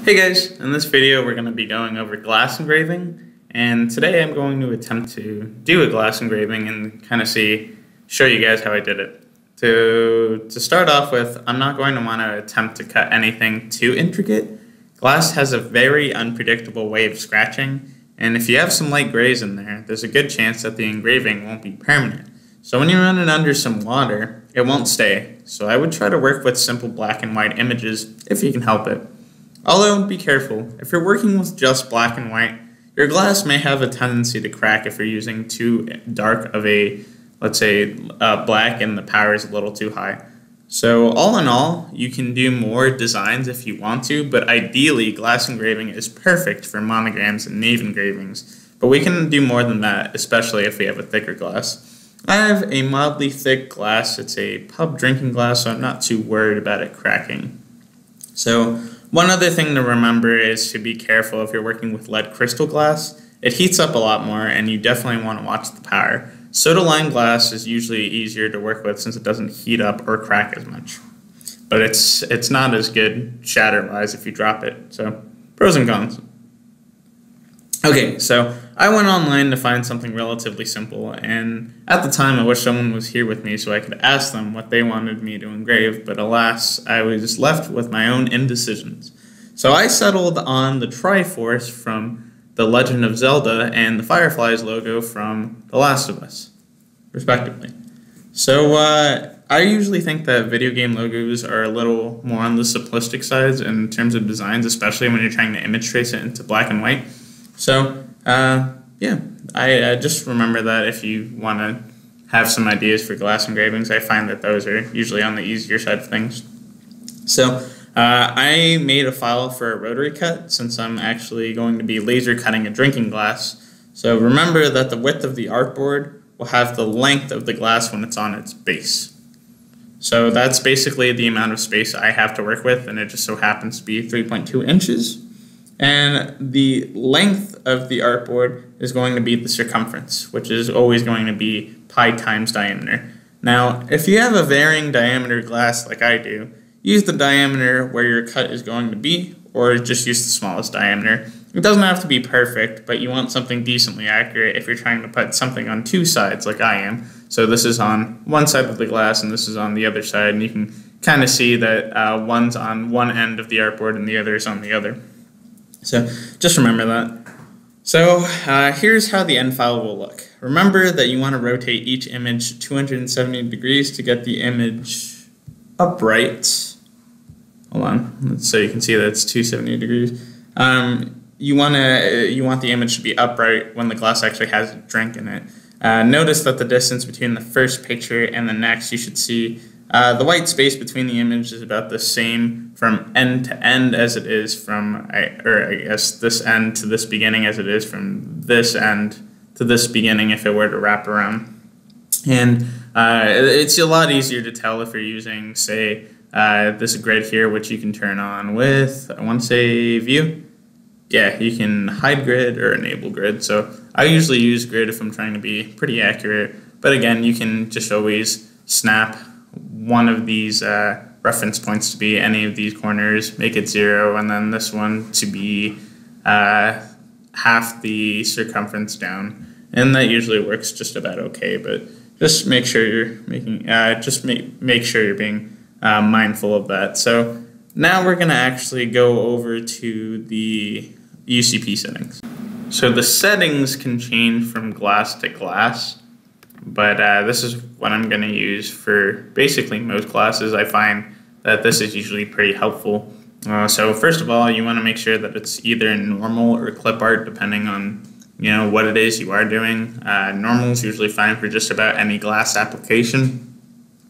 Hey guys, in this video we're going to be going over glass engraving, and today I'm going to attempt to do a glass engraving and kind of show you guys how I did it. To start off with, I'm not going to want to attempt to cut anything too intricate. Glass has a very unpredictable way of scratching, and if you have some light grays in there, there's a good chance that the engraving won't be permanent. So when you run it under some water, it won't stay. So I would try to work with simple black and white images if you can help it. Although, be careful, if you're working with just black and white, your glass may have a tendency to crack if you're using too dark of a, let's say, black and the power is a little too high. So all in all, you can do more designs if you want to, but ideally glass engraving is perfect for monograms and nave engravings. But we can do more than that, especially if we have a thicker glass. I have a mildly thick glass. It's a pub drinking glass, so I'm not too worried about it cracking. So one other thing to remember is to be careful if you're working with lead crystal glass. It heats up a lot more, and you definitely want to watch the power. Soda-lime glass is usually easier to work with since it doesn't heat up or crack as much. But it's not as good shatter-wise if you drop it. So pros and cons. Okay, so I went online to find something relatively simple, and at the time I wish someone was here with me so I could ask them what they wanted me to engrave, but alas, I was left with my own indecisions. So I settled on the Triforce from The Legend of Zelda and the Fireflies logo from The Last of Us, respectively. So I usually think that video game logos are a little more on the simplistic side in terms of designs, especially when you're trying to image trace it into black and white. So, yeah, I just remember that if you want to have some ideas for glass engravings, I find that those are usually on the easier side of things. So, I made a file for a rotary cut since I'm actually going to be laser cutting a drinking glass. So remember that the width of the artboard will have the length of the glass when it's on its base. So that's basically the amount of space I have to work with, and it just so happens to be 3.2 inches. And the length of the artboard is going to be the circumference, which is always going to be pi times diameter. Now, if you have a varying diameter glass like I do, use the diameter where your cut is going to be, or just use the smallest diameter. It doesn't have to be perfect, but you want something decently accurate if you're trying to put something on two sides like I am. So this is on one side of the glass and this is on the other side, and you can kind of see that one's on one end of the artboard and the other is on the other. So just remember that. So here's how the end file will look. Remember that you want to rotate each image 270 degrees to get the image upright. Hold on, so you can see that it's 270 degrees. You want the image to be upright when the glass actually has a drink in it. Notice that the distance between the first picture and the next, you should see the white space between the images is about the same from end to end as it is from, I guess, this end to this beginning as it is from this end to this beginning if it were to wrap around. And it's a lot easier to tell if you're using, say, this grid here, which you can turn on with, I want to say, view. Yeah, you can hide grid or enable grid. So I usually use grid if I'm trying to be pretty accurate. But again, you can just always snap one of these reference points to be any of these corners, make it 0, and then this one to be half the circumference down. And that usually works just about okay, but just make sure you're making, make sure you're being mindful of that. So now we're going to actually go over to the UCP settings. So the settings can change from glass to glass, but this is what I'm going to use for basically most classes. I find that this is usually pretty helpful. So first of all, you want to make sure that it's either normal or clip art, depending on what it is you are doing. Normal is usually fine for just about any glass application.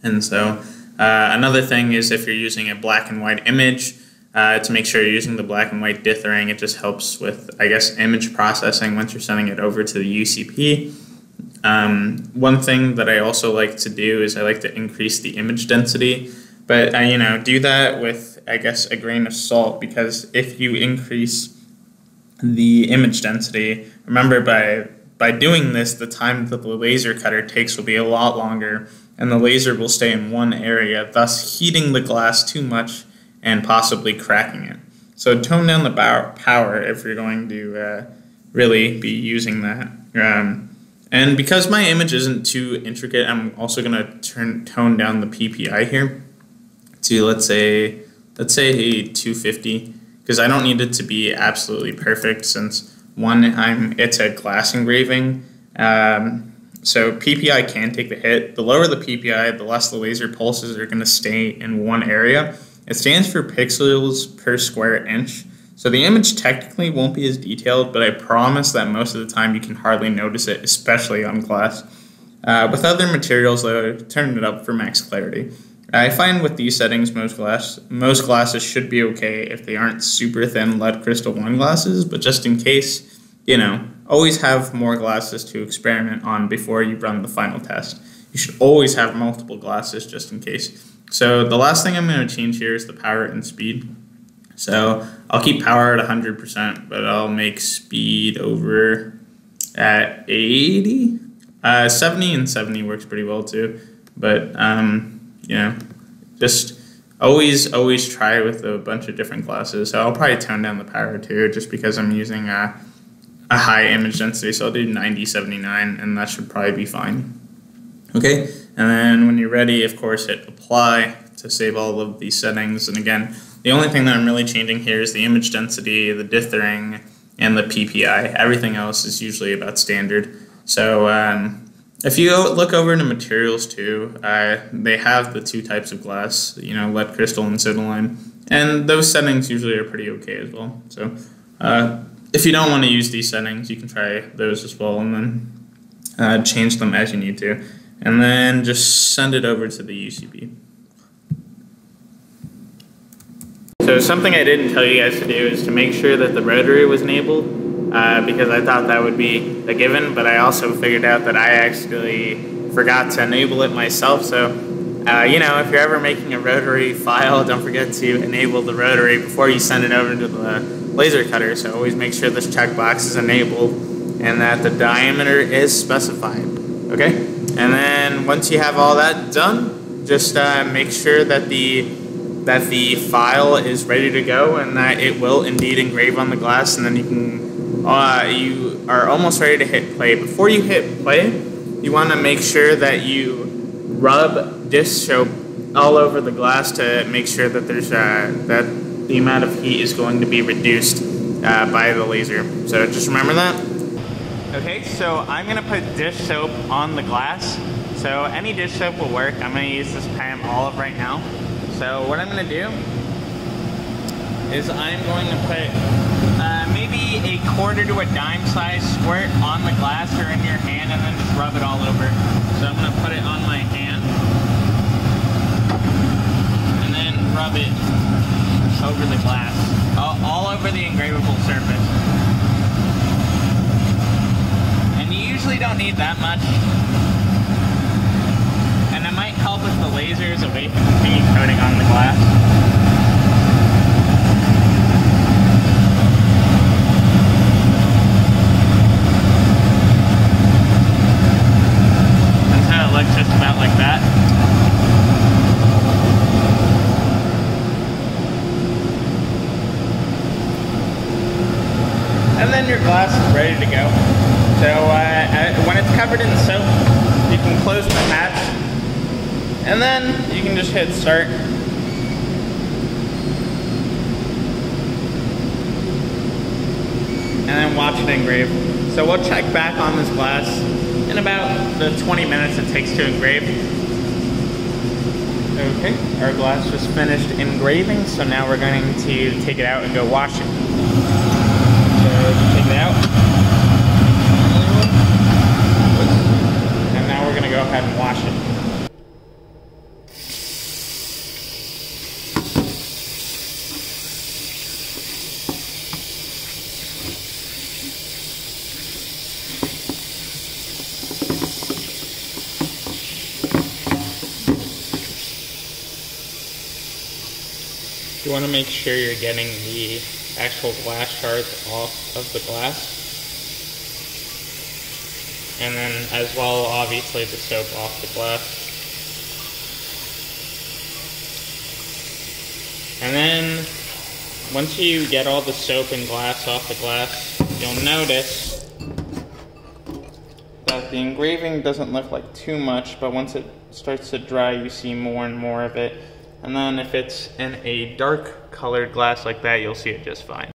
And so another thing is if you're using a black and white image, to make sure you're using the black and white dithering. It just helps with, I guess, image processing once you're sending it over to the UCP. One thing that I also like to do is I like to increase the image density, but do that with, I guess, a grain of salt, because if you increase the image density, remember by doing this, the time that the laser cutter takes will be a lot longer, and the laser will stay in one area, thus heating the glass too much and possibly cracking it. So tone down the power if you're going to really be using that. And because my image isn't too intricate, I'm also going to tone down the PPI here to let's say 250, because I don't need it to be absolutely perfect, since it's a glass engraving. So PPI can take the hit. The lower the PPI, the less the laser pulses are going to stay in one area. It stands for pixels per square inch. So the image technically won't be as detailed, but I promise that most of the time you can hardly notice it, especially on glass. With other materials, though, turn it up for max clarity. I find with these settings, most glasses should be okay if they aren't super thin lead crystal wine glasses, but just in case, always have more glasses to experiment on before you run the final test. You should always have multiple glasses just in case. So the last thing I'm going to change here is the power and speed. So I'll keep power at 100%, but I'll make speed over at 80. 70 and 70 works pretty well too. But, just always try with a bunch of different glasses. So I'll probably tone down the power too, just because I'm using a high image density. So I'll do 90, 79, and that should probably be fine. Okay, and then when you're ready, of course, hit apply to save all of these settings. And again, the only thing that I'm really changing here is the image density, the dithering, and the PPI. Everything else is usually about standard. So if you look over into materials too, they have the two types of glass, lead crystal and soda lime. And those settings usually are pretty okay as well. So if you don't want to use these settings, you can try those as well, and then change them as you need to. And then just send it over to the UCB. So something I didn't tell you guys to do is to make sure that the Rotary was enabled, because I thought that would be a given, but I also figured out that I actually forgot to enable it myself. So, if you're ever making a Rotary file, don't forget to enable the Rotary before you send it over to the laser cutter. So always make sure this checkbox is enabled and that the diameter is specified. Okay? And then once you have all that done, just make sure that the file is ready to go and that it will indeed engrave on the glass, and then you are almost ready to hit play. Before you hit play, you want to make sure that you rub dish soap all over the glass to make sure that that the amount of heat is going to be reduced by the laser. So just remember that. Okay, so I'm going to put dish soap on the glass. So any dish soap will work. I'm going to use this Pam Olive right now. So what I'm going to do is I'm going to put maybe a quarter to a dime size squirt on the glass or in your hand, and then just rub it all over. So I'm going to put it on my hand and then rub it over the glass, all over the engravable surface. And you usually don't need that much. And it might help if the laser is away from continue coating on the glass. That's how it looks, just about like that. And then your glass is ready to go. So when it's covered in soap, you can close the hatch, and then you can just hit start. And then watch it engrave. So we'll check back on this glass in about the 20 minutes it takes to engrave. Okay, our glass just finished engraving, so now we're going to take it out and go wash it. So take it out. And now we're going to go ahead and wash it. You want to make sure you're getting the actual glass shards off of the glass. And then as well, obviously, the soap off the glass. And then once you get all the soap and glass off the glass, you'll notice that the engraving doesn't look like too much, but once it starts to dry, you see more and more of it. And then if it's in a dark colored glass like that, you'll see it just fine.